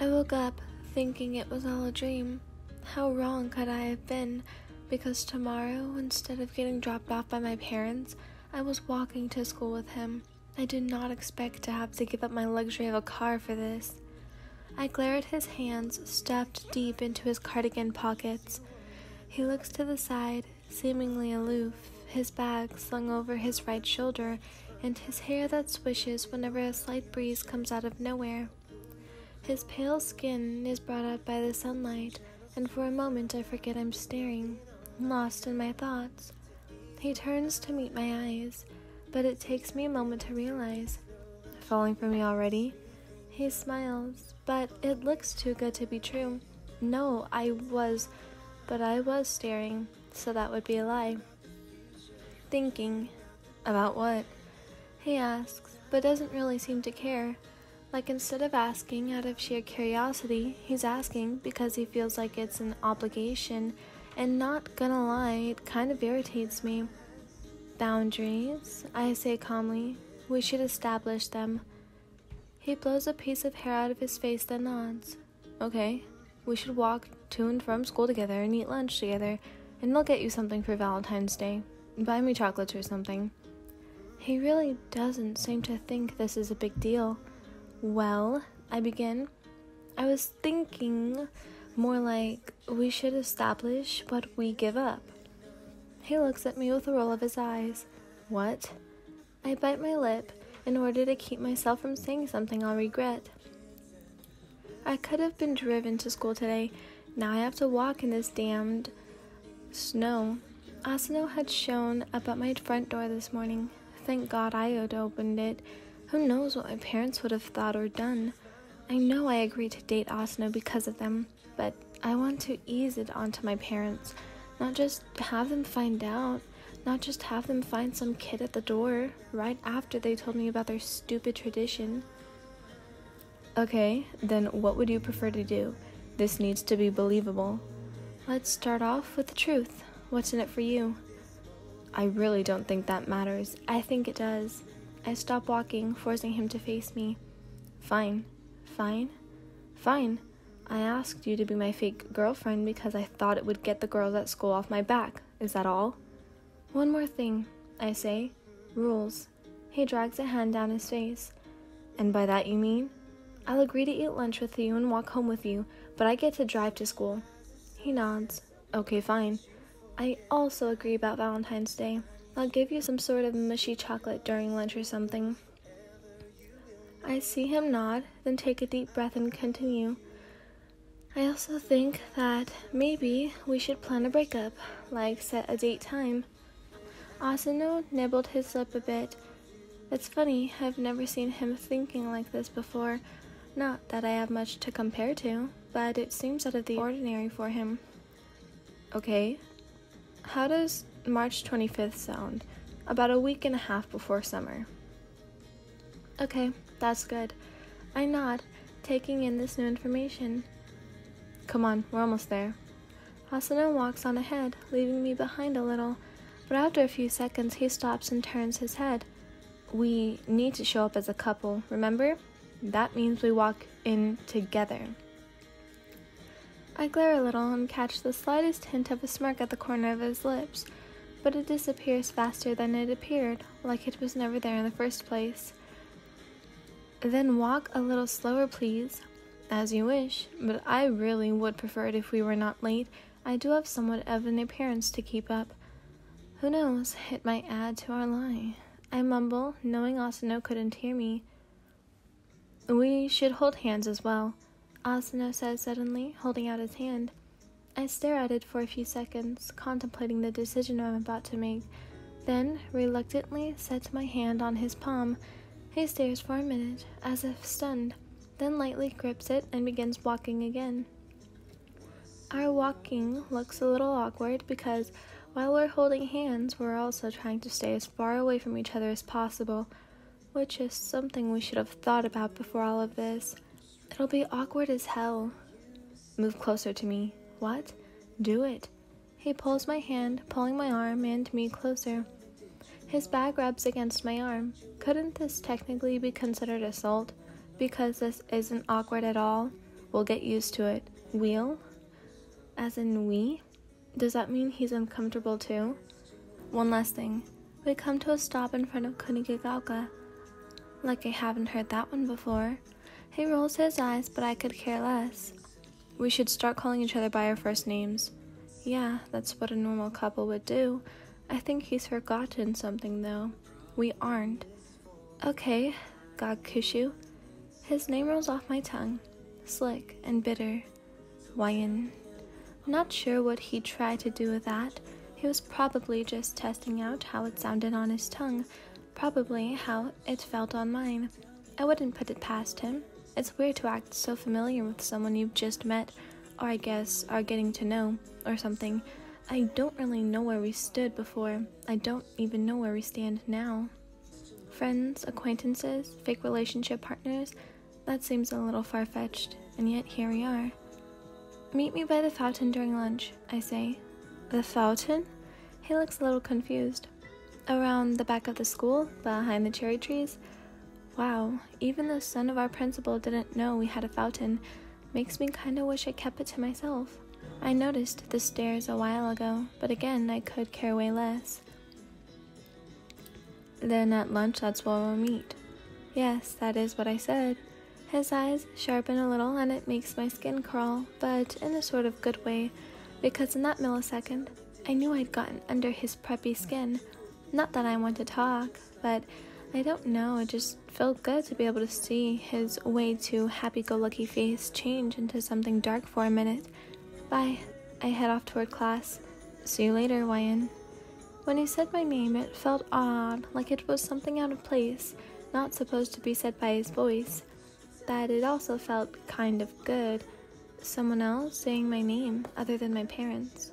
I woke up thinking it was all a dream. How wrong could I have been? Because tomorrow, instead of getting dropped off by my parents, I was walking to school with him. I did not expect to have to give up my luxury of a car for this. I glare at his hands stuffed deep into his cardigan pockets. He looks to the side, seemingly aloof, his bag slung over his right shoulder, and his hair that swishes whenever a slight breeze comes out of nowhere. His pale skin is brought up by the sunlight, and for a moment I forget I'm staring, lost in my thoughts. He turns to meet my eyes, but it takes me a moment to realize. Falling for me already? He smiles, but it looks too good to be true. No, I was staring, so that would be a lie. Thinking. About what? He asks, but doesn't really seem to care. Like instead of asking out of sheer curiosity, he's asking because he feels like it's an obligation, and not gonna lie, it kind of irritates me. Boundaries, I say calmly. We should establish them. He blows a piece of hair out of his face, then nods. Okay, we should walk to and from school together and eat lunch together, and I'll get you something for Valentine's Day. Buy me chocolates or something. He really doesn't seem to think this is a big deal. Well, I begin. I was thinking more like we should establish what we give up. He looks at me with a roll of his eyes. What? I bite my lip in order to keep myself from saying something I'll regret. I could have been driven to school today. Now I have to walk in this damned snow. Asano had shown up at my front door this morning. Thank God I had opened it. Who knows what my parents would have thought or done. I know I agreed to date Asano because of them, but I want to ease it onto my parents, not just have them find out, not just have them find some kid at the door right after they told me about their stupid tradition. Okay, then what would you prefer to do? This needs to be believable. Let's start off with the truth. What's in it for you? I really don't think that matters. I think it does. I stop walking, forcing him to face me. Fine. I asked you to be my fake girlfriend because I thought it would get the girls at school off my back. Is that all? One more thing, I say. Rules. He drags a hand down his face. And by that you mean? I'll agree to eat lunch with you and walk home with you, but I get to drive to school. He nods. Okay, fine. I also agree about Valentine's Day. I'll give you some sort of mushy chocolate during lunch or something. I see him nod, then take a deep breath and continue. I also think that maybe we should plan a breakup, like set a date time. Asano nibbled his lip a bit. It's funny, I've never seen him thinking like this before. Not that I have much to compare to, but it seems out of the ordinary for him. Okay, how does March 25th sound? About a week and a half before summer. Okay, that's good. I nod, taking in this new information. Come on, we're almost there. Asano walks on ahead, leaving me behind a little, but after a few seconds he stops and turns his head. We need to show up as a couple, remember? That means we walk in together. I glare a little and catch the slightest hint of a smirk at the corner of his lips, but it disappears faster than it appeared, like it was never there in the first place. Then walk a little slower, please. As you wish, but I really would prefer it if we were not late. I do have somewhat of an appearance to keep up. Who knows, it might add to our lie. I mumble, knowing Asano couldn't hear me. We should hold hands as well, Asano says suddenly, holding out his hand. I stare at it for a few seconds, contemplating the decision I'm about to make, then reluctantly set my hand on his palm. He stares for a minute, as if stunned, then lightly grips it and begins walking again. Our walking looks a little awkward because while we're holding hands, we're also trying to stay as far away from each other as possible, which is something we should have thought about before all of this. It'll be awkward as hell. Move closer to me. What? Do it. He pulls my hand, pulling my arm and me closer. His bag rubs against my arm. Couldn't this technically be considered assault? Because this isn't awkward at all? We'll get used to it. Wheel? As in we? Does that mean he's uncomfortable too? One last thing. We come to a stop in front of Kunigagaoka. Like I haven't heard that one before. He rolls his eyes, but I could care less. We should start calling each other by our first names. Yeah, that's what a normal couple would do. I think he's forgotten something though. We aren't. Okay, Gakushu. His name rolls off my tongue. Slick and bitter. Wyan. Not sure what he tried to do with that. He was probably just testing out how it sounded on his tongue. Probably how it felt on mine. I wouldn't put it past him. It's weird to act so familiar with someone you've just met, or I guess are getting to know, or something. I don't really know where we stood before. I don't even know where we stand now. Friends, acquaintances, fake relationship partners, that seems a little far-fetched, and yet here we are. Meet me by the fountain during lunch, I say. The fountain? He looks a little confused. Around the back of the school, behind the cherry trees. Wow, even the son of our principal didn't know we had a fountain. Makes me kinda wish I kept it to myself. I noticed the stairs a while ago, but again, I could care way less. Then at lunch, that's where we'll meet. Yes, that is what I said. His eyes sharpen a little and it makes my skin crawl, but in a sort of good way, because in that millisecond, I knew I'd gotten under his preppy skin. Not that I want to talk, but I don't know, it just felt good to be able to see his way too happy-go-lucky face change into something dark for a minute. Bye. I head off toward class. See you later, Wyan. When he said my name, it felt odd, like it was something out of place, not supposed to be said by his voice. That it also felt kind of good. Someone else saying my name, other than my parents.